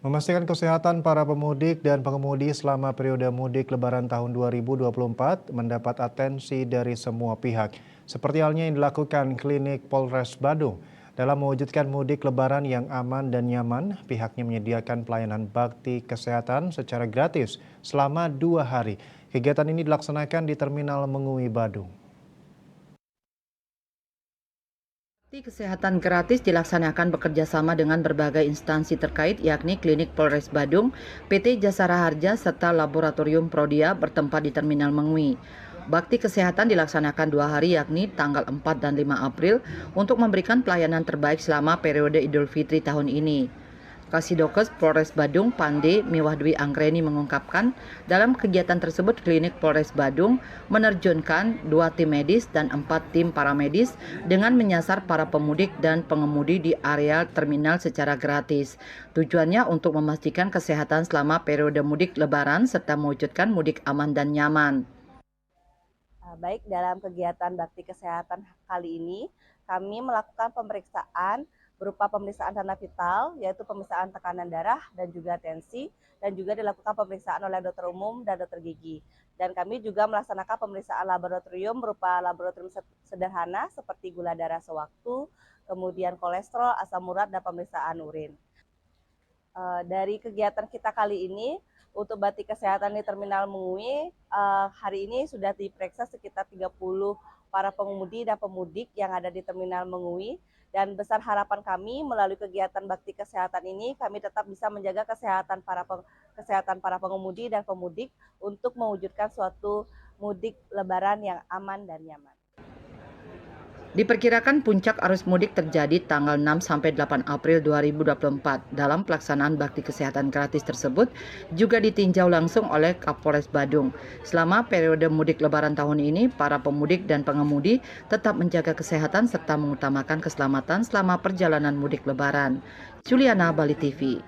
Memastikan kesehatan para pemudik dan pengemudi selama periode mudik Lebaran tahun 2024 mendapat atensi dari semua pihak. Seperti halnya yang dilakukan Klinik Polres Badung. Dalam mewujudkan mudik Lebaran yang aman dan nyaman, pihaknya menyediakan pelayanan bakti kesehatan secara gratis selama 2 hari. Kegiatan ini dilaksanakan di Terminal Mengui Badung. Bakti kesehatan gratis dilaksanakan bekerjasama dengan berbagai instansi terkait yakni Klinik Polres Badung, PT Jasara Harja, serta Laboratorium Prodia bertempat di Terminal Mengui. Bakti kesehatan dilaksanakan 2 hari yakni tanggal 4 dan 5 April untuk memberikan pelayanan terbaik selama periode Idul Fitri tahun ini. Kasidokes Polres Badung Pande Miwahdwi Anggreni mengungkapkan dalam kegiatan tersebut Klinik Polres Badung menerjunkan 2 tim medis dan 4 tim paramedis dengan menyasar para pemudik dan pengemudi di area terminal secara gratis. Tujuannya untuk memastikan kesehatan selama periode mudik Lebaran serta mewujudkan mudik aman dan nyaman. Baik, dalam kegiatan bakti kesehatan kali ini, kami melakukan pemeriksaan berupa pemeriksaan dana vital, yaitu pemeriksaan tekanan darah dan juga tensi, dan juga dilakukan pemeriksaan oleh dokter umum dan dokter gigi. Dan kami juga melaksanakan pemeriksaan laboratorium berupa laboratorium sederhana seperti gula darah sewaktu, kemudian kolesterol, asam urat, dan pemeriksaan urin. Dari kegiatan kita kali ini, untuk bakti kesehatan di Terminal Mengui, hari ini sudah diperiksa sekitar 30 para pengemudi dan pemudik yang ada di Terminal Mengui. Dan besar harapan kami melalui kegiatan bakti kesehatan ini, kami tetap bisa menjaga kesehatan para pengemudi dan pemudik untuk mewujudkan suatu mudik Lebaran yang aman dan nyaman. Diperkirakan puncak arus mudik terjadi tanggal 6-8 April 2024. Dalam pelaksanaan bakti kesehatan gratis tersebut juga ditinjau langsung oleh Kapolres Badung. Selama periode mudik Lebaran tahun ini, para pemudik dan pengemudi tetap menjaga kesehatan serta mengutamakan keselamatan selama perjalanan mudik Lebaran. Juliana, Bali TV.